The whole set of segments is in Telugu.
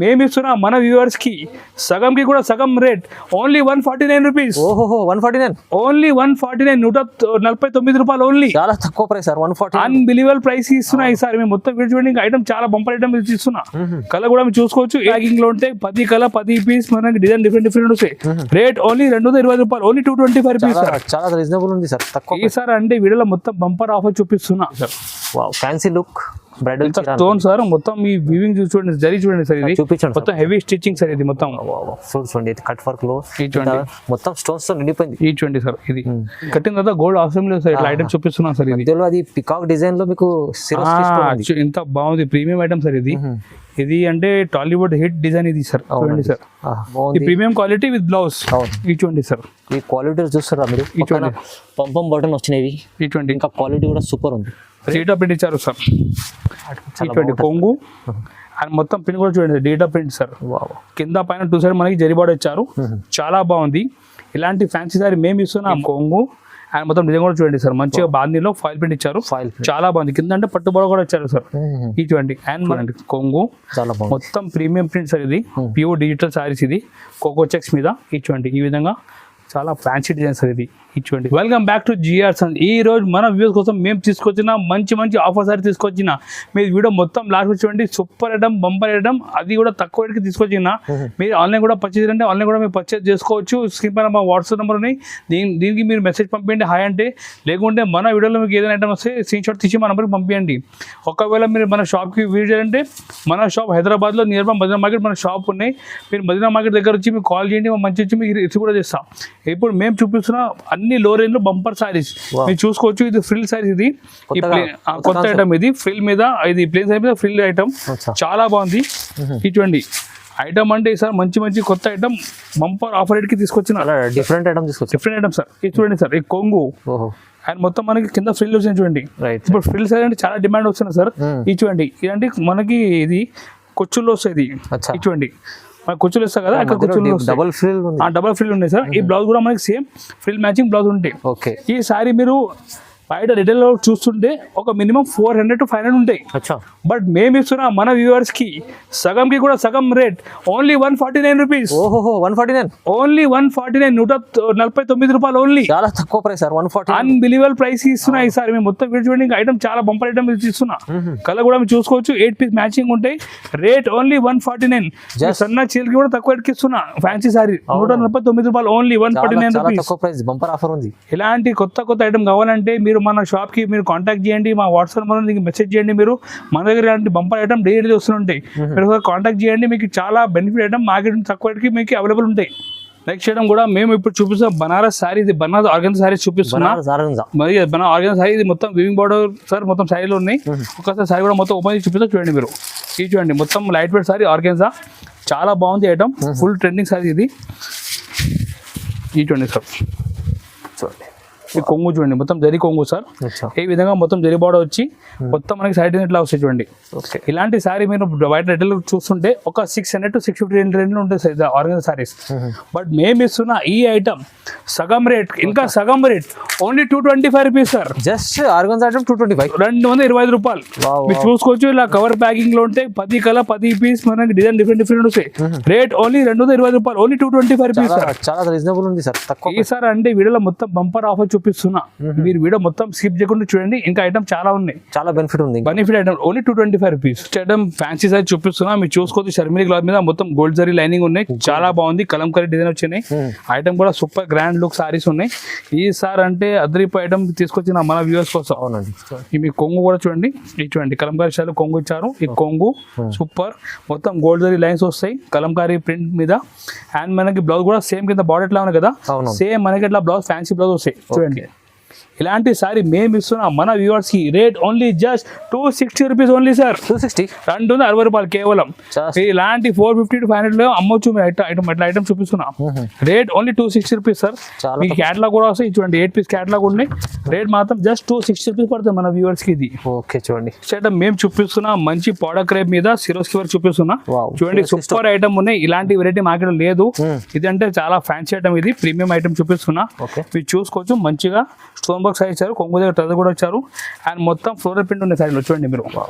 మేము ఇస్తున్నా మన వ్యూవర్స్ కి సగంకి కూడా సగం రేట్ ఓన్లీ 149 రూపీస్. ఓహో 149 ఓన్లీ 149 149 ఓన్లీ. చాలా తక్కువ ప్రైస్ సార్ 149. అన్బిలీవబుల్ ప్రైస్ ఇస్తున్నా ఈసారి మేము మొత్తం వీడియో చూడండి. ఐటమ్ చాలా బంపర్ ఐటమ్ ఇస్తున్నా. కలర్ కూడా మీరు చూసుకోవచ్చు. ప్యాకింగ్ లో ఉంటాయి 10 కలర్ 10 పీస్ మనకి డిజైన్ డిఫరెంట్ వస్తాయి. రేట్ ఓన్లీ 220 రూపాయలు. Only 225 rupees sir. చాలా రీజనబుల్ ఉంది సార్. తక్కువ ఈసారి అంటే వీడియోలో మొత్తం బంపర్ ఆఫర్ చూపిస్తున్నా sir. Wow fancy look bridal stone sir. మొత్తం మీ వీవింగ్ చూడండి, జరీ చూడండి సార్. ఇది చూపించండి మొత్తం హెవీ స్టిచ్చింగ్ సార్. ఇది మొత్తం చూడండి కట్ వర్క్ లో చూడండి మొత్తం స్టోన్స్ తో నిండిపోయింది. ఈ చూడండి సార్. ఇది కట్టిన తర్వాత గోల్డ్ అవసరం లేదు సార్. ఇట్లా ఐటమ్ చూపిస్తున్నాం సార్. ఇది అది పికాక్ డిజైన్ లో మీకు ఎంత బాగుంది. ప్రీమియం ఐటమ్ సార్ ఇది. ఇది అంటే టాలీవుడ్ హిట్ డిజైన్ ఇది సార్. చూడండి సార్. ఈ ప్రీమియం క్వాలిటీ విత్ బ్లౌజ్. ఈ చూడండి సార్. ఈ క్వాలిటీ చూస్తారా మీరు? ఈ చూడండి పంపం బటన్ వచ్చినవి. ఈ చూడండి ఇంకా క్వాలిటీ కూడా సూపర్ ఉంది. డేటా ప్రింట్ ఇచ్చారు సార్. చూడండి కొంగు అండ్ మొత్తం పిన్ కూడా చూడండి డేటా ప్రింట్ సార్. కింద పైన 2 సైడ్ మనకి జరీబాడ్ ఇచ్చారు. చాలా బాగుంది. ఇలాంటి ఫ్యాన్సీ సారీ మేము ఇస్తున్నాం. కొంగు అండ్ మొత్తం డిజైన్ కూడా చూడండి సార్. మంచిగా బాందీలో ఫాయిల్ ప్రింట్ ఇచ్చారు. చాలా బాగుంది. కింద అంటే పట్టుబడ కూడా ఇచ్చారు సార్. ఈ చూడండి అండ్ మనకి కొంగు చాలా బాగుంది. మొత్తం ప్రీమియం ప్రింట్ సార్. ఇది ప్యూర్ డిజిటల్ సారీస్. ఇది కోకో చెక్స్ మీద. ఈ చూడండి ఈ విధంగా చాలా ఫ్యాన్సీ డిజైన్ సార్. ఇది ఇచ్చుకోండి. Welcome back to GR sons. ఈ రోజు మన వ్యూస్ కోసం మేము తీసుకొచ్చిన మంచి ఆఫర్ సారీ తీసుకొచ్చిన. మీరు వీడియో మొత్తం లాస్ట్ చూడండి. Super item bumper item. అది కూడా తక్కువ రేట్కి తీసుకొచ్చిన. మీరు ఆన్లైన్ కూడా పర్చేజ్ అంటే ఆన్లైన్ కూడా మీరు పర్చేజ్ చేసుకోవచ్చు. స్క్రీన్ పైన మా వాట్సాప్ నెంబర్ ఉన్నాయి. దీనికి మీరు మెసేజ్ పంపించండి హాయ్ అంటే. లేకుంటే మన వీడియోలో మీకు ఏదైనా ఐటమ్ వస్తే స్క్రీన్ షాట్ తీసి మా నెంబర్కి పంపించండి. ఒకవేళ మీరు మన షాప్కి విజిట్ చేయాలంటే మన షాప్ హైదరాబాద్లో నియర్ బై మదీనా మార్కెట్ మన షాప్ ఉన్నాయి. మీరు మదీనా మార్కెట్ దగ్గర వచ్చి మీకు కాల్ చేయండి. మంచి వచ్చి మీకు రిసీవ్ కూడా చేస్తాం. ఇప్పుడు మేము చూపిస్తున్న అన్ని లో రేంజ్ లో బంపర్ సారీస్ మీరు చూసుకోవచ్చు. ఇది ఫ్రిల్ సారీస్. ఇది కొత్త ఐటమ్. ఇది ఫ్రిల్ మీద, ఇది ప్లేన్ సారీ మీద ఫ్రిల్ ఐటమ్. చాలా బాగుంది. ఇటువంటి ఐటమ్ అంటే సార్ మంచి కొత్త ఐటమ్ బంపర్ ఆఫర్ రేట్ కి తీసుకొచ్చిన డిఫరెంట్ ఐటమ్ సార్. ఇది చూడండి సార్. ఈ కొంగు అండ్ మొత్తం మనకి కింద ఫ్రిల్ వచ్చింది చూడండి. ఇప్పుడు ఫ్రిల్ సారీ అంటే చాలా డిమాండ్ వస్తుంది సార్. ఇది చూడండి. ఇదంటే మనకి ఇది కొచ్చుల్లో వస్తుంది. ఇది చూడండి కుచ్చులు ఇస్తా కదా, అక్కడ కుచ్చులు డబల్ ఫ్రిల్ ఉన్నాయి సార్. ఈ బ్లౌజ్ కూడా మనకి సేమ్ ఫ్రిల్ మ్యాచింగ్ బ్లౌజ్ ఉంటాయి. ఈ సారీ మీరు బయట రిటైల్ లో చూస్తుంటే ఒక మినిమం 400 to 500 ఉంటాయి. బట్ మేము ఇస్తున్నా మన వ్యూవర్స్ కి సగంకి కూడా సగం rate only 149 rupees. Only 149 149 only. చాలా తక్కువ ప్రైస్ సార్. 140 అన్బిలీవబుల్ ప్రైస్ ఇస్తున్నా ఈసారి మేము మొత్తం వీడియో చూడండి. ఐటమ్ చాలా బంపర్ ఐటమ్ ఇస్తున్నా. కలర్ కూడా మీరు చూసుకోవచ్చు. 8 పీస్ మ్యాచింగ్ ఉంటాయి. Rate only 149. సన్న చీరకి కూడా తక్కువ రేట్కి ఇస్తున్నా. ఫ్యాన్సీ సారీ 149 రూపాయలు ఓన్లీ 149 రూపీస్. బంపర్ ఆఫర్ ఉంది. ఇలాంటి కొత్త ఐటమ్ కావాలంటే మీరు మన షాప్ కి మీరు కాంటాక్ట్ చేయండి. మా వాట్సాప్ నెంబర్ మెసేజ్ చేయండి. మీరు మన దగ్గర ఇలాంటి బంపర్ ఐటమ్ డైలీ వస్తుంటాయి. మీరు కాంటాక్ట్ చేయండి. మీకు చాలా బెనిఫిట్ ఐటమ్ మార్కెట్ తక్కువ రేట్కి మీకు అవైలబుల్ ఉంటాయి. నెక్స్ట్ చేయడం కూడా మేము ఇప్పుడు చూపిస్తాం బనారస్ సారీ. ఇది బనారస్ ఆర్గన్స్ సారీ చూపిస్తున్నా. మరి ఆర్గన్స్ సారీ ఇది మొత్తం వివింగ్ బోర్డర్ సార్. మొత్తం సారీలో ఉన్నాయి. ఒకసారి సారీ కూడా మొత్తం ఓపెన్ చేసి చూపిస్తా చూడండి. మీరు ఇది చూడండి. మొత్తం లైట్ వెయిట్ సారీ ఆర్గన్సా. చాలా బాగుంది ఐటమ్. ఫుల్ ట్రెండింగ్ సారీ ఇది. ఇది చూడండి సార్. చూడండి ఈ కొంగు చూడండి. మొత్తం జరీ కొంగు సార్. ఈ విధంగా మొత్తం జరీ బార్డర్ వచ్చి మొత్తం మనకి సైడ్ ఇట్లా వస్తాయి చూడండి. ఇలాంటి సారీ మీరు బయట రిటైల్ చూస్తుంటే ఒక 600 to 650 రేంజ్ ఉంటాయి సార్ ఆర్గనైజ్ సారీస్. బట్ మేము ఇస్తున్న ఈ ఐటమ్ సగం రేట్, ఇంకా సగం rate only 225 rupees sir. Just organise item 225, 225 రూపాయలు. మీరు చూసుకోవచ్చు. ఇలా కవర్ ప్యాకింగ్ లో ఉంటే 10 కలర్ 10 పీస్ మనకి డిజైన్ డిఫరెంట్ వస్తాయి. రేట్ ఓన్లీ 225 రూపాయలు. Only 225 rupees sir. చాలా రీజనబుల్ ఉంది సార్. ఈ సార్ అంటే వీడియోలో మొత్తం బంపర్ ఆఫర్ చూపిస్తున్నా. మీరు వీడియో మొత్తం స్కిప్ చేయకుండా చూడండి. ఇంకా ఐటమ్ చాలా ఉన్నాయి. చాలా బెనిఫిట్ ఉంది. Item only 225 rupees. Item fancy sorry చూపిస్తున్నా. మీరు చూసుకోవచ్చు. షర్మిలి క్లాత్ మీద మొత్తం గోల్డ్ జరీ లైనింగ్ ఉన్నాయి. చాలా బాగుంది. కలంకారీ డిజైన్ వచ్చినాయి. ఐటమ్ కూడా సూపర్ గ్రాండ్ లుక్ సారీస్ ఉన్నాయి. ఈ సార్ అంటే అద్రిపు ఐటమ్ తీసుకొచ్చిన మన వ్యూవర్స్ కోసం. అవునండి. మీ కొంగు కూడా చూడండి. ఇది చూడండి. కలంకారీ స్టైల్ కొంగు ఇచ్చారు. ఈ కొంగు సూపర్. మొత్తం గోల్డ్ జరీ లైన్స్ వస్తాయి కలంకారీ ప్రింట్ మీద. అండ్ మనకి బ్లౌజ్ కూడా సేమ్ కింద బార్డర్ ఎట్లా ఉన్నాయి కదా, సేమ్ మనకి ఇట్లా బ్లౌజ్ ఫ్యాన్సీ బ్లౌజ్ వస్తాయి చూడండి. ఇలాంటి సారీ మేము ఇస్తున్నాం మన వ్యూవర్స్ కి. Rate only just 260 rupees only sir. 260 260 రూపాయలు కేవలం. ఇలాంటి 450 to 500 లో అమ్మొచ్చు. ఐటమ్ ఎట్లా ఐటమ్ చూపిస్తున్నాం. Rate only 260 rupees sir. మీకు క్యాటలాగ్ కూడా వస్తాయి చూడండి. 8 పీస్ క్యాటలాగ్ ఉన్నాయి. రేట్ మాత్రం జస్ట్ 260 రూపీస్ పడుతుంది మన వ్యూవర్స్ కి. ఇది ఓకే చూడండి. ఐటమ్ మేము చూపిస్తున్నా. మంచి ప్రోడక్ట్ రేప్ మీద సిరోస్కి వర్క్ చూపిస్తున్నా చూడండి. సూపర్ ఐటమ్ ఉన్నాయి. ఇలాంటి వెరైటీ మార్కెట్ లేదు. ఇది అంటే చాలా ఫ్యాన్సీ ఐటమ్. ఇది ప్రీమియం ఐటమ్ చూపిస్తున్నా. మీరు చూసుకోవచ్చు. మంచిగా స్టోన్ బాక్స్ సైజ్ ఇచ్చారు, కొంగు దగ్గర ట్రజర్ కూడా వచ్చారు. అండ్ మొత్తం ఫ్లోరల్ ప్రింట్ ఉన్న సైడ్ చూడండి మీరు,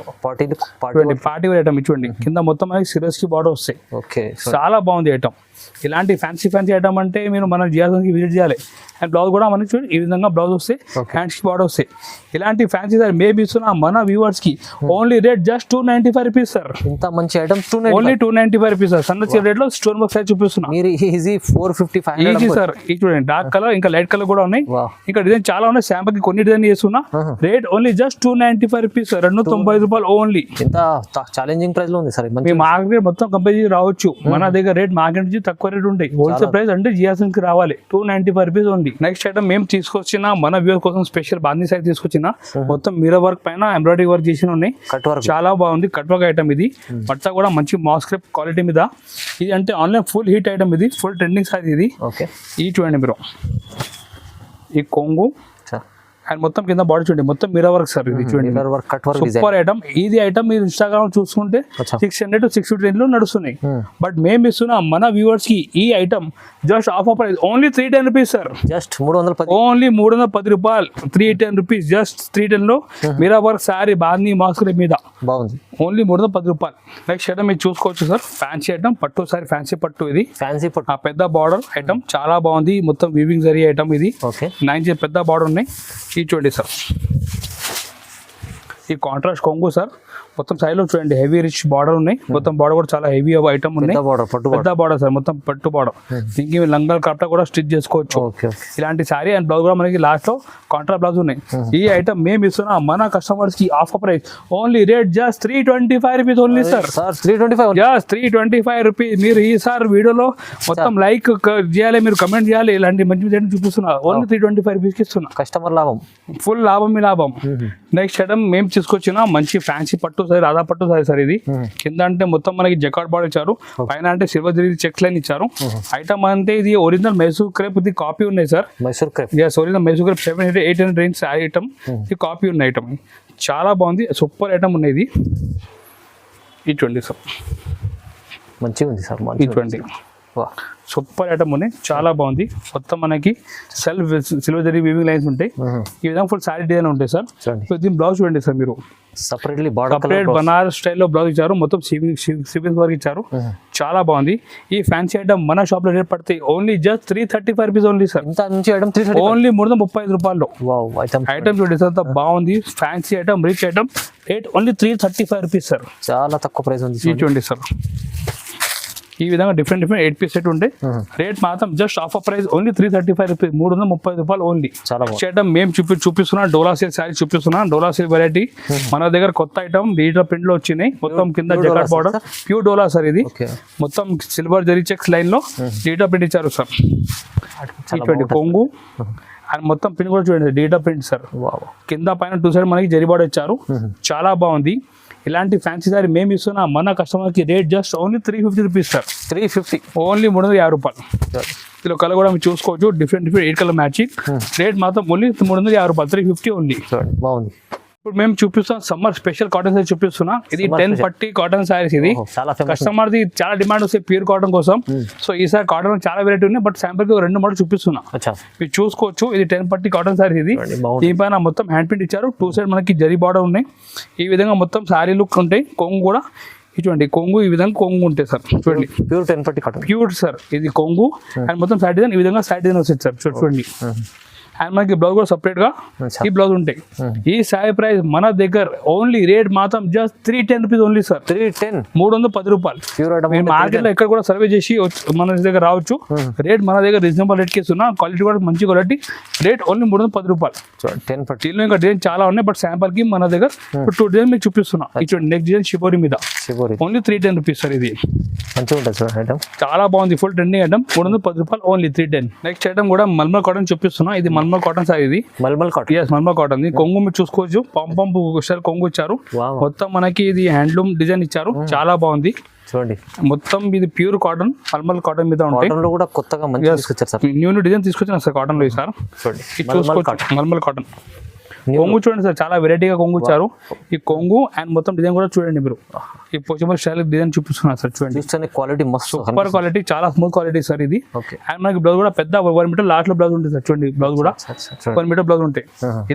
పార్టీ వేర్ ఐటమ్ చూడండి. కింద మొత్తం మనకి సిరోస్కి బార్డర్ వస్తాయి. ఓకే, చాలా బాగుంది ఐటమ్. ఇలాంటి ఫ్యాన్సీ ఐటమ్ అంటే మీరు మన జియాసన్కి విజిట్ చేయాలి. అండ్ బ్లౌజ్ కూడా మనకి చూడండి ఈ విధంగా బ్లౌజ్ వస్తాయి, హ్యాండ్స్కి బార్డర్ వస్తాయి. ఇలాంటి ఫ్యాన్సీ సార్ మేము ఇస్తున్నా మన వ్యూవర్స్ కి only rate just 295 rupees sir. ఇంత మంచి ఐటమ్ ఓన్లీ 295 రూపీస్ సార్. సన్న రేట్ లో స్టోన్ బాక్స్ సైజ్ చూపిస్తున్నా. మీరు ఈజీ 450 ఈజీ సార్. ఇది చూడండి డార్క్ కలర్ ఇంకా లైట్ కలర్ కూడా ఉన్నాయి. ఇంకా డిజైన్ చాలా ఉన్నాయి. శాంపుల్ కి కొన్ని డిజైన్ చేస్తున్నా. రేట్ ఓన్లీ జస్ట్ 295 రూపీస్, 295 రూపాయలు ఓన్లీ. ఇంత ఛాలెంజింగ్ ప్రైస్ లో ఉంది సార్. మీ మార్కెట్ మొత్తం కంపేర్ చేసి రావచ్చు. మన దగ్గర రేట్ మార్కెట్ నుంచి తక్కువ రేట్ ఉంటాయి. హోల్సేల్ ప్రైస్ అంటే జియాసన్ కి రావాలి. 295 రూపీస్ ఓన్లీ. నెక్స్ట్ ఐటమ్ మేము తీసుకొచ్చిన మన వ్యూవర్ కోసం స్పెషల్ బాందీ సైజ్ తీసుకొచ్చిన. మొత్తం మిర్రర్ వర్క్ పైన ఎంబ్రాయిడరీ వర్క్ చేసి ఉన్నాయి. చాలా బాగుంది కట్ వర్క్ ఐటమ్ ఇది. బట్ట కూడా మంచి మాస్క్రేప్ క్వాలిటీ మీద. ఇది అంటే ఆన్లైన్ ఫుల్ హీట్ ఐటమ్ ఇది, ఫుల్ ట్రెండింగ్ సైజ్ ఇది. ఈ చూడండి మీరు, ఈ కొంగు అండ్ మొత్తం కింద బాడీ చూడండి, మొత్తం మిర్రర్ వర్క్ సార్. ఇది చూడండి సూపర్ ఐటమ్. ఇది ఐటమ్ మీరు ఇన్స్టాగ్రామ్ చూసుకుంటే 600 to 650 లో నడుస్తున్నాయి. బట్ మేము ఇస్తున్నాం మన వ్యూవర్స్ కి ఈ item just offer price only 310 rupees sir. Just 310, only 310 రూపాయలు. 310 రూపీస్, జస్ట్ 310 లో మిర్రర్ వర్క్ సారీ బాందీ మాస్క్ మీద బాగుంది. ఓన్లీ 310 రూపాయలు. నెక్స్ట్ ఐటమ్ మీరు చూసుకోవచ్చు సార్, ఫ్యాన్సీ ఐటమ్ పట్టు సారీ, ఫ్యాన్సీ పట్టు ఇది. ఫ్యాన్సీ పట్టు, ఆ పెద్ద బార్డర్ ఐటమ్ చాలా బాగుంది. మొత్తం వీవింగ్ జరీ ఐటమ్ ఇది. 9 పెద్ద బార్డర్ ఉన్నాయి. ఈ చూడండి సార్, ఈ కాంట్రాస్ట్ కొంగు సార్. మొత్తం సైడ్ లో చూడండి హెవీ రిచ్ బార్డర్ ఉన్నాయి. మొత్తం బార్డర్ కూడా చాలా హెవీ ఐటమ్ ఉన్నాయి. పెద్ద బార్డర్ సార్, మొత్తం పట్టు బార్డర్. దీనికి లంగాలు కట్ట కూడా స్టిచ్ చేసుకోవచ్చు. ఇలాంటి సారీ అండ్ బ్లౌజ్ కూడా మనకి లాస్ట్ లో కాంట్రాస్ట్ బ్లౌజ్ ఉన్నాయి. ఈ ఐటమ్ మేము ఇస్తున్నా మన కస్టమర్స్ కి offer price only rate just 325 rupees only sir. 325 rupees. మీరు ఈసారి వీడియోలో మొత్తం లైక్ చేయాలి, మీరు కమెంట్ చేయాలి. ఇలాంటి మంచి డిజైన్ చూపిస్తున్నా. ఓన్లీ 325 రూపీస్ కి ఇస్తున్నా. కస్టమర్ లాభం, ఫుల్ లాభం మీ లాభం. నెక్స్ట్ ఐటమ్ మేము తీసుకొచ్చిన మంచి ఫ్యాన్సీ పట్టు సార్, రాధా పట్టు సారీ సార్. ఇది కింద అంటే మొత్తం మనకి జకార్డ్ బార్డర్ ఇచ్చారు, పైన అంటే సిల్వర్ జరీ చెక్స్ లైన్ ఇచ్చారు. ఐటమ్ అంటే ఇది ఒరిజినల్ మైసూర్ క్రేప్ ఇది కాపీ ఉన్నాయి sir. Mysore crepe, original Mysore crepe 700-800 range item. ఇది కాపీ ఉన్న ఐటమ్, చాలా బాగుంది. సూపర్ ఐటమ్ ఉన్నాయి. ఇది ఇటువంటి సార్ మంచిగా ఉంది సార్. ఇటువంటి సూపర్ ఐటమ్ ఉన్నాయి, చాలా బాగుంది. మొత్తం మనకి సిల్వర్ జరీ వీవింగ్ లైన్స్ ఉంటాయి. ఈ విధంగా ఫుల్ సారీ డిజైన్ ఉంటాయి సార్. దీని బ్లౌజ్ చూడండి సార్, మీరు సపరేట్లీ సపరేట్ బనారస్ స్టైల్లో బ్లౌజ్ ఇచ్చారు. మొత్తం సివింగ్ వర్క్ ఇచ్చారు. చాలా బాగుంది. ఈ ఫ్యాన్సీ ఐటమ్ మన షాప్ లో రేట్ పడతాయి only just 335 rupees only sir. Only 335 రూపాయలు. ఐటమ్ చూడండి సార్, బాగుంది. Fancy item, rich item. Rate only 335 rupees sir. చాలా తక్కువ ప్రైస్ ఉంది. చూడండి సార్, ఈ విధంగా డిఫరెంట్ 8 పీస్ సెట్ ఉంటాయి. రేట్ మాత్రం just offer price only 335 rupees, 330 రూపాయలు ఓన్లీ. ఐటమ్ మేము చూపిస్తున్నా. డోలా సిల్క్ శారీ చూపిస్తున్నా. డోలా సిల్క్ వెరైటీ మన దగ్గర కొత్త ఐటమ్ డిజిటల్ ప్రింట్ లో వచ్చినాయి. మొత్తం కింద జకార్డ్ బార్డర్, ప్యూర్ డోలా సార్. ఇది మొత్తం సిల్వర్ జరీ చెక్స్ లైన్ లో డిజిటల్ ప్రింట్ ఇచ్చారు సార్. ఇటువంటి కొంగు అండ్ మొత్తం ప్రింట్ కూడా చూడండి డిజిటల్ ప్రింట్ సార్. కింద పైన 2 సైడ్ మనకి జరీ బార్డర్ ఇచ్చారు. చాలా బాగుంది. ఇలాంటి ఫ్యాన్సీ సారీ మేము ఇస్తున్నా మన కస్టమర్ కి rate just only 350 rupees sir. 350 only 350 రూపాయలు. ఇందులో కలర్ కూడా మీరు చూసుకోవచ్చు, డిఫరెంట్ 8 కలర్ మ్యాచింగ్. రేట్ మాత్రం ఓన్లీ 350 రూపాయలు, 350 ఓన్లీ. బాగుంది. ఇప్పుడు మేము చూపిస్తాం సమ్మర్ స్పెషల్ కాటన్ సారీ చూపిస్తున్నా. ఇది 10 పట్టి కాటన్ సారీస్. ఇది కస్టమర్ ది చాలా డిమాండ్ వస్తాయి ప్యూర్ కాటన్ కోసం. సో ఈసారి కాటన్ చాలా వెరైటీ ఉన్నాయి. బట్ శాంపుల్ కి 2 మోడల్ చూపిస్తున్నా, మీరు చూసుకోవచ్చు. ఇది 10 పట్టి కాటన్ సారీస్. ఇది దీనిపైన మొత్తం హ్యాండ్ ప్రింట్ ఇచ్చారు. 2 సైడ్ మనకి జరీ బార్డర్ ఉన్నాయి. ఈ విధంగా మొత్తం సారీ లుక్ ఉంటాయి. కొంగు కూడా చూడండి, కొంగు ఈ విధంగా కొంగు ఉంటాయి సార్. చూడండి ప్యూర్ 10 పట్టి కాటన్, ప్యూర్ సార్. ఇది కొంగు అండ్ మొత్తం సైడ్ డిజైన్ ఈ విధంగా సైడ్ డిజైన్ వస్తుంది సార్. చూడండి అండ్ మనకి బ్లౌజ్ కూడా సపరేట్ గా ఈ బ్లౌజ్ ఉంటాయి. ఈ సారీ ప్రైస్ మన దగ్గర ఓన్లీ రేట్ మాత్రం జస్ట్ 310 రూపీస్ ఓన్లీ సార్. 310 రూపాయలు. మీరు మార్కెట్ లో ఎక్కడ కూడా సర్వే చేసి మన దగ్గర రావచ్చు. రేట్ మన దగ్గర రీజనబుల్ రేట్ కి ఇస్తున్నా. క్వాలిటీ కూడా మంచి క్వాలిటీ. రేట్ ఓన్లీ 310 రూపాయలు. 10 పట్టి. దీనిలో ఇంకా డిజైన్ చాలా ఉన్నాయి. బట్ శాంపుల్ కి మన దగ్గర 2 డిజైన్ మీకు చూపిస్తున్నా. ఇటువంటి నెక్స్ట్ డిజైన్ షిబోరి మీద ఓన్లీ 310 రూపీస్ సార్. ఇది మంచిగా ఉంటుంది సార్ ఐటమ్, చాలా బాగుంది. Full trending item. 310 రూపాయలు ఓన్లీ 310. నెక్స్ట్ ఐటమ్ కూడా మల్మల్ కాటన్ చూపిస్తున్నా. ఇది మల్మల్ కాటన్ సార్. ఇది mulmul cotton. Yes, mulmul cotton. కొంగు మీరు చూసుకోవచ్చు, పంపు స్టైల్ కొంగు ఇచ్చారు. మొత్తం మనకి ఇది హ్యాండ్లూమ్ డిజైన్ ఇచ్చారు. చాలా బాగుంది. చూడండి మొత్తం ఇది ప్యూర్ కాటన్, మల్మల్ కాటన్ మీద ఉంటాయి. కూడా కొత్తగా మంచిగా తీసుకొచ్చారు సార్. న్యూ డిజైన్ తీసుకొచ్చాను సార్ కాటన్ లో. సార్ చూడండి చూసుకోవచ్చు, మల్మల్ కాటన్. కొంగు చూడండి సార్, చాలా వెరైటీగా కొంగు ఇచ్చారు. ఈ కొంగు అండ్ మొత్తం డిజైన్ కూడా చూడండి మీరు. ఈ పోచంపల్లి స్టైల్ డిజైన్ చూపిస్తున్నారు సార్, చూడండి. చూస్తేనే క్వాలిటీ మస్తు సూపర్ క్వాలిటీ, చాలా స్మూత్ క్వాలిటీ సార్ ఇది. ఓకే. అండ్ మనకి బ్లౌజ్ కూడా పెద్ద 1 మీటర్ లాస్ట్ లో బ్లౌజ్ ఉంటుంది సార్, చూడండి. బ్లౌజ్ కూడా 1 మీటర్ బ్లౌజ్ ఉంటాయి.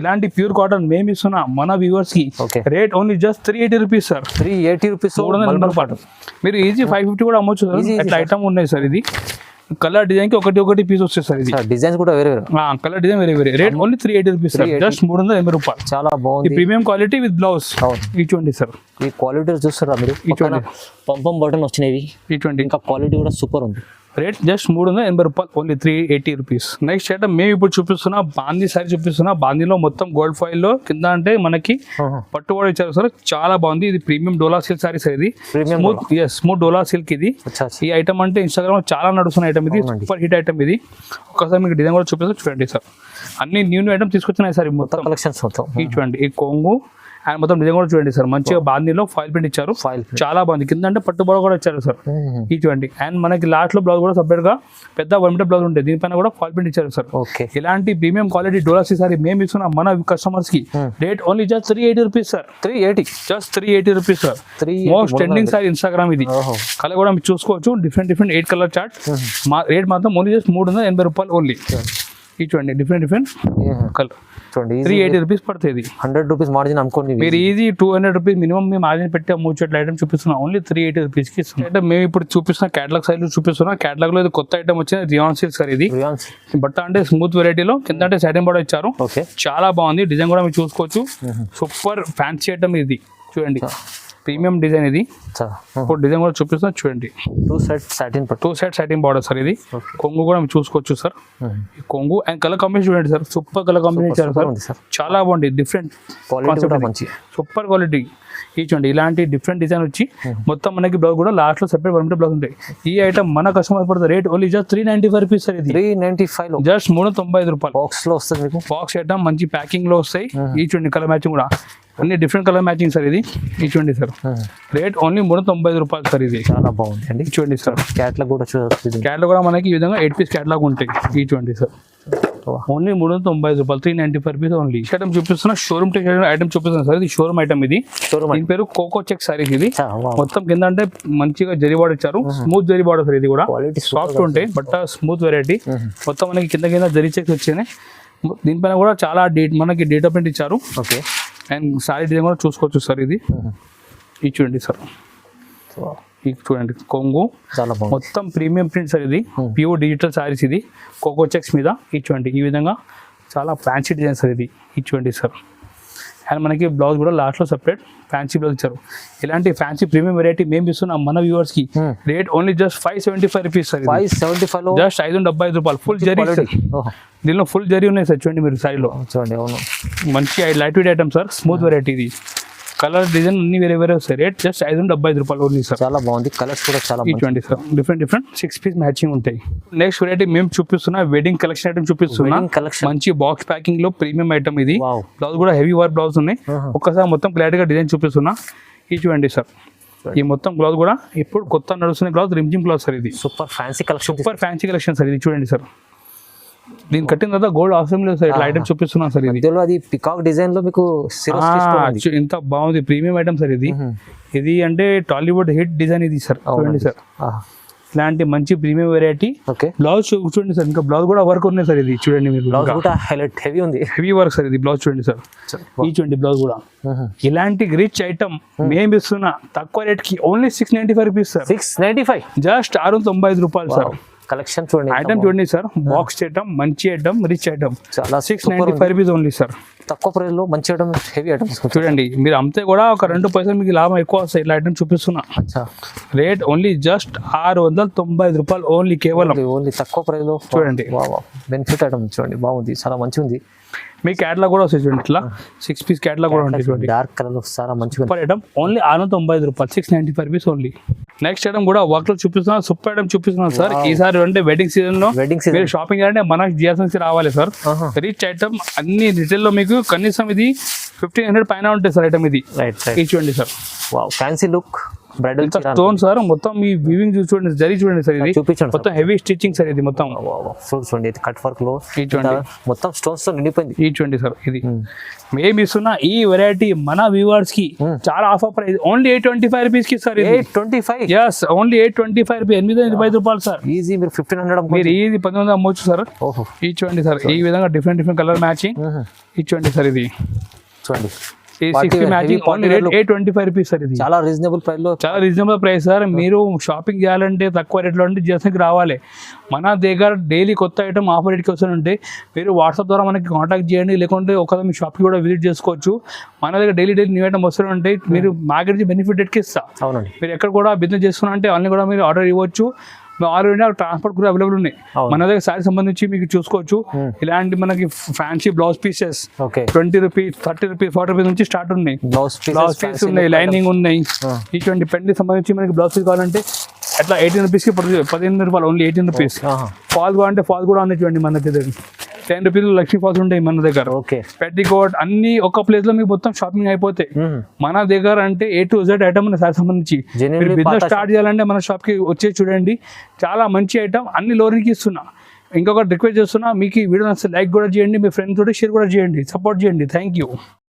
ఇలాంటి ప్యూర్ కాటన్ మేము ఇస్తున్నా మన వ్యూవర్స్ కి. Rate only just 380 rupees sir. 380 rupees. మీరు ఈజీ 550 కూడా అమ్మొచ్చు సార్. అట్లా ఐటమ్ ఉన్నాయి సార్. ఇది కలర్ డిజైన్ కి ఒకటి పీస్ వస్తుంది సార్. ఇది డిజైన్స్ కూడా వేరే కలర్ డిజైన్ వేరే. Rate only 380 rupees sir, just 380 రూపాయలు. చాలా బాగుంది. Premium quality with blouse. ఇటువంటి సార్ ఈ క్వాలిటీ చూస్తారా మీరు? పంపం బటన్ వచ్చినవి ఇటువంటి. ఇంకా క్వాలిటీ కూడా సూపర్ ఉంది. రేట్ జస్ట్ 380 రూపాయలు, ఓన్లీ 380 రూపీస్. నెక్స్ట్ ఐటమ్ మేము ఇప్పుడు చూపిస్తున్నా బాందీ సారీ చూపిస్తున్నా. బాందీలో మొత్తం గోల్డ్ ఫాయిల్ లో కింద అంటే మనకి పట్టుబడి ఇచ్చారు సార్, చాలా బాగుంది. ఇది ప్రీమియం డోలా సిల్క్ సారీ సార్. ఇది స్మూత్ డోలా సిల్క్. ఇది ఈ ఐటమ్ అంటే ఇన్స్టాగ్రామ్ లో చాలా నడుస్తున్న ఐటమ్. ఇది సూపర్ హిట్ ఐటమ్. ఇది ఒకసారి మీకు డిజైన్ కూడా చూపిస్తా, చూడండి సార్. అన్ని న్యూ ఐటమ్ తీసుకొచ్చినాయి సార్ మొత్తం కలెక్షన్స్ మొత్తం. ఈ చూడండి, ఈ కొంగు అండ్ మొత్తం డిజైన్ కూడా చూడండి సార్. మంచిగా బాందీలో ఫాయిల్ ప్రింట్ ఇచ్చారు, చాలా బాగుంది. కింద అంటే పట్టుబడ కూడా ఇచ్చారు సార్. ఈ చూడండి. అండ్ మనకి లాస్ట్ లో బ్లౌజ్ కూడా సపరేట్ గా పెద్ద 1 మీటర్ బ్లౌజ్ ఉంటుంది. దీనిపైన కూడా ఫాయిల్ ప్రింట్ ఇచ్చారు సార్. ఇలాంటి ప్రీమియం క్వాలిటీ డోలాసీ సారీ మేము ఇస్తున్నాం మన కస్టమర్స్ కి. Rate only just 380 rupees sir. 380, just 380 rupees sir. Most trending sorry Instagram. ఇది కలర్ కూడా మీరు చూసుకోవచ్చు. Different 8 colour chart. రేట్ మాత్రం ఓన్లీ జస్ట్ 380 రూపాయలు ఓన్లీ. ఈ చూడండి, డిఫరెంట్ కలర్. 380 రూపీస్ పడుతుంది. 100 రూపీస్ మార్జిన్ అనుకోండి. మీరు ఈజీ 200 రూపీస్ మినిమం మేము మార్జిన్ పెట్టి అమ్మొచ్చేట్ల ఐటమ్ చూపిస్తున్నాం. ఓన్లీ 380 రూపీస్ కి ఇస్తున్నాం. మేము ఇప్పుడు చూపిస్తున్న క్యాటలాగ్ సైజ్ చూపిస్తున్నాం. క్యాటలాగ్ లో ఇది కొత్త ఐటమ్ వచ్చింది, రియాన్ సిల్క్ సార్. ఇది బట్ట అంటే స్మూత్ వెరైటీలో కింద అంటే సాటిన్ బోర్డర్ ఇచ్చారు. చాలా బాగుంది. డిజైన్ కూడా మీరు చూసుకోవచ్చు. సూపర్ ఫ్యాన్సీ ఐటమ్ ఇది, చూడండి. ప్రీమియం డిజైన్ ఇది. ఇప్పుడు డిజైన్ కూడా చూపిస్తున్నా, చూడండి. 2 సైడ్ సాటిన్ బార్డర్ సార్. ఇది కొంగు కూడా మీరు చూసుకోవచ్చు సార్. కొంగు అండ్ కలర్ కాంబినేషన్ చూడండి సార్. సూపర్ కలర్ కాంబినేషన్ ఇచ్చారు సార్, చాలా బాగుంది. Different super quality. ఈ చూడండి, ఇలాంటి డిఫరెంట్ డిజైన్ వచ్చి మొత్తం మనకి బ్లౌజ్ కూడా లాస్ట్ లో సెపరేట్ 1 మీటర్ బ్లౌజ్ ఉంటాయి. ఈ ఐటమ్ మన కస్టమర్ పడుతుంది. Rate only just 395 rupees sir. ఇది 395 జస్ట్ 395 రూపాయలు. బాక్స్ లో వస్తుంది మీకు. బాక్స్ ఐటమ్ మంచి ప్యాకింగ్ లో వస్తాయి. ఈ చూడండి, కలర్ మ్యాచింగ్ కూడా అన్ని డిఫరెంట్ కలర్ మ్యాచింగ్ సార్. ఇది ఈ చూడండి సార్. రేట్ ఓన్లీ 395 రూపాయలు సార్. ఇది చాలా బాగుంది అండి. చూడండి సార్, క్యాట్లాగ్ కూడా చూడండి. క్యాట్లాగ్ కూడా మనకి ఈ విధంగా 8 పీస్ క్యాట్లాగ్ ఉంటాయి. ఈ చూడండి సార్, ఓన్లీ 395 రూపాయలు, 395 రూపీస్ ఓన్లీ. ఐటమ్ చూపిస్తున్నా, షోరూమ్ ఐటమ్ చూపిస్తున్నా సార్. ఇది షోరూమ్ ఐటమ్. ఇది దీని పేరు కోకో చెక్ సారీస్. ఇది మొత్తం కింద అంటే మంచిగా జరీ బార్డర్ ఇచ్చారు. Smooth zari border sir. ఇది కూడా సాఫ్ట్ ఉంటాయి బట్ స్మూత్ వెరైటీ. మొత్తం మనకి కింద జరీ చెక్స్ వచ్చినాయి. దీనిపైన కూడా చాలా మనకి డేటా ప్రింట్ ఇచ్చారు. ఓకే. అండ్ సారీ డిజైన్ కూడా చూసుకోవచ్చు సార్. ఇది చూడండి సార్. చూడండి, కొంగు మొత్తం ప్రీమియం ప్రింట్ సార్. ఇది ప్యూర్ డిజిటల్ సారీస్. ఇది కోకో చెక్స్ మీద. చూడండి, ఈ విధంగా చాలా ఫ్యాన్సీ డిజైన్ సార్. ఇది చూడండి సార్. అండ్ మనకి బ్లౌజ్ కూడా లాస్ట్ లో సెపరేట్ ఫ్యాన్సీ బ్లౌజ్ ఇచ్చారు. ఇలాంటి ఫ్యాన్సీ ప్రీమియం వెరైటీ మేము ఇస్తున్నాం మన వ్యూవర్స్ కి. Rate only just 575 rupees sir. 575, just 575 రూపాయలు. Full zari sir. దీనిలో ఫుల్ జరీ ఉన్నాయి సార్. చూడండి మీరు సారీలో. చూడండి, అవును, మంచి light weight item sir. Smooth variety. ఇది కలర్ డిజైన్ అన్ని వేరే వస్తాయి. రేట్ జస్ట్ 575 రూపాయలు ఓన్లీ సార్. చాలా బాగుంది. కలర్స్ కూడా చాలా చూడండి సార్. డిఫరెంట్ 6 పీస్ మ్యాచింగ్ ఉంటాయి. నెక్స్ట్ వెరైటీ మేము చూపిస్తున్నా వెడ్డింగ్ కలెక్షన్ ఐటమ్ చూపిస్తున్నా. మంచి బాక్స్ ప్యాకింగ్ లో ప్రీమియం ఐటమ్. ఇది బ్లౌజ్ కూడా హెవీ వర్క్ బ్లౌజ్ ఉన్నాయి. ఒక్కసారి మొత్తం క్లారిటీ గా డిజైన్ చూపిస్తున్నా. చూడండి సార్. ఈ మొత్తం బ్లౌజ్ కూడా ఇప్పుడు కొత్త నడుస్తున్న బ్లౌజ్ రిమ్జిమ్ బ్లౌజ్ సార్. ఇది సూపర్ ఫ్యాన్సీ కలెక్షన్ సార్. ఇది చూడండి సార్. దీని కట్టిన తర్వాత గోల్డ్ అవసరం లేదు సార్. ఇట్లా ఐటమ్ చూపిస్తున్నాం సార్. ఇది అది పికాక్ డిజైన్ లో మీకు ఇంత బాగుంది. Premium item sir. ఇది అంటే టాలీవుడ్ హిట్ డిజైన్ ఇది సార్. చూడండి సార్, ఇలాంటి మంచి ప్రీమియం వెరైటీ. బ్లౌజ్ చూడండి సార్. ఇంకా బ్లౌజ్ కూడా వర్క్ ఉన్నాయి సార్. ఇది చూడండి మీరు. బ్లౌజ్ కూడా హైలైట్ హెవీ ఉంది. Heavy work sir. ఇది బ్లౌజ్ చూడండి సార్. చూడండి బ్లౌజ్ కూడా. ఇలాంటి రిచ్ ఐటమ్ మేము ఇస్తున్నా తక్కువ రేట్ కి ఓన్లీ 695 రూపీస్ సార్. 695, జస్ట్ 695 రూపాయలు సార్. కలెక్షన్ చూడండి, ఐటమ్ చూడండి సార్. బాక్స్ ఐటమ్, మంచి ఐటమ్, రిచ్ ఐటమ్. చాలా 695 రూపీస్ ఓన్లీ సార్. తక్కువ ప్రైస్ లో మంచి ఐటమ్, హెవీ ఐటమ్ చూడండి. మీరు అమ్మితే కూడా ఒక 2 పైసలు మీకు లాభం ఎక్కువ వస్తాయి. ఇలా ఐటమ్ చూపిస్తున్నా. రేట్ ఓన్లీ జస్ట్ 695 రూపాయలు ఓన్లీ. కేవలం ఓన్లీ తక్కువ ప్రైస్ లో చూడండి. బెనిఫిట్ ఐటమ్ చూడండి, బాగుంది, చాలా మంచిగా ఉంది. మీ క్యాటలాగ్ కూడా వస్తాయి చూడండి. ఇట్లా 6 పీస్ క్యాటలాగ్ కూడా ఉంటుంది చూడండి. డార్క్ కలర్ చాలా మంచిగా ఐటమ్. ఓన్లీ 695 రూపాయలు, 695 రూపీస్ ఓన్లీ. నెక్స్ట్ ఐటమ్ కూడా వర్క్ లో చూపిస్తున్నా. సూపర్ ఐటమ్ చూపిస్తున్నాను సార్. ఈసారి అంటే వెడ్డింగ్ సీజన్ లో మీరు షాపింగ్ అంటే మన జిఎస్ఎంసీ రావాలి సార్. రిచ్ ఐటమ్ అన్ని రిటైల్ లో మీకు కనీసం ఇది 1500 పైన ఉంటుంది సార్ ఐటమ్ ఇది. Right right. ఇది చూడండి sir, wow fancy look bridal stone sir, మొత్తం మీ వివింగ్ చూడండి, జరీ చూడండి సార్, ఇది చూపించండి మొత్తం హెవీ స్టిచ్చింగ్ సార్, ఇది మొత్తం చూడండి ఇది కట్ వర్క్ లో చూడండి మొత్తం స్టోన్స్ తో నిండిపోయింది. ఈ చూడండి సార్, ఇది మేము ఇస్తున్న ఈ వెరైటీ మన వ్యూవర్స్ కి చాలా ఆఫర్ ప్రైస్, ఓన్లీ 825 రూపీస్ కి సార్. 825. ఎస్, ఓన్లీ 825 రూపీస్, 825 రూపాయలు సార్. ఈజీ మీరు 1500 మీరు ఈజీ 1900 అమ్మొచ్చు సార్. ఓహో, ఈ చూడండి సార్, ఈ విధంగా డిఫరెంట్ కలర్ మ్యాచింగ్. ఇది చూడండి సార్, ఇది చూడండి 60 మ్యాచింగ్, ఓన్లీ 825 రూపీస్ సార్. ఇది చాలా రీజనబుల్ ప్రైస్ లో, చాలా రీజనబుల్ ప్రైస్ సార్. మీరు షాపింగ్ చేయాలంటే తక్కువ రేట్లో అంటే జస్ట్కి రావాలి. మన దగ్గర డైలీ కొత్త ఐటమ్ ఆఫర్ రేట్కి వస్తుంటే మీరు వాట్సాప్ ద్వారా మనకి కాంటాక్ట్ చేయండి, లేకుంటే ఒకసారి మీ షాప్కి కూడా విజిట్ చేసుకోవచ్చు. మన దగ్గర డైలీ న్యూ ఐటమ్ వస్తుంటే మీరు మార్కెట్ బెనిఫిట్ రేట్కి ఇస్తా. అవునండి, మీరు ఎక్కడ కూడా బిజినెస్ చేస్తున్నారంటే అన్ని కూడా మీరు ఆర్డర్ ఇవ్వచ్చు. ఆల్రెడీ ట్రాన్స్పోర్ట్ కూడా అవైలబుల్ ఉన్నాయి. మన దగ్గర శారీ సంబంధించి మీకు చూసుకోవచ్చు. ఇలాంటి మనకి fancy blouse pieces 20 rupees, 30 rupees, 40 rupees నుంచి స్టార్ట్ ఉన్నాయి. బ్లౌజ్ పీస్ ఉన్నాయి, లైనింగ్ ఉన్నాయి. ఇటువంటి పెండ్కి సంబంధించి మనకి బ్లౌజ్ పీస్ కావాలంటే అట్లా 18 రూపీస్కి 15 రూపాయలు, ఓన్లీ 18 రూపీస్. ఫాల్స్ కావాలంటే ఫాల్స్ కూడా ఉన్నాయి చూడండి మన దగ్గర. 10 రూపీస్ లక్ష్మీ ఫాల్స్ ఉంటాయి మన దగ్గర. పెట్టికోట్ అన్ని ఒక ప్లేస్ లో మీకు మొత్తం షాపింగ్ అయిపోతాయి. మన దగ్గర అంటే A to Z item sir సంబంధించి బిజినెస్ స్టార్ట్ చేయాలంటే మన షాప్ కి వచ్చే చూడండి, చాలా మంచి ఐటమ్ అన్ని లోనికి ఇస్తున్నా. ఇంకొకటి రిక్వెస్ట్ చేస్తున్నా, మీకు ఈ వీడియో నచ్చితే లైక్ కూడా చేయండి, మీ ఫ్రెండ్స్ తోటి షేర్ కూడా చేయండి, సపోర్ట్ చేయండి. Thank you.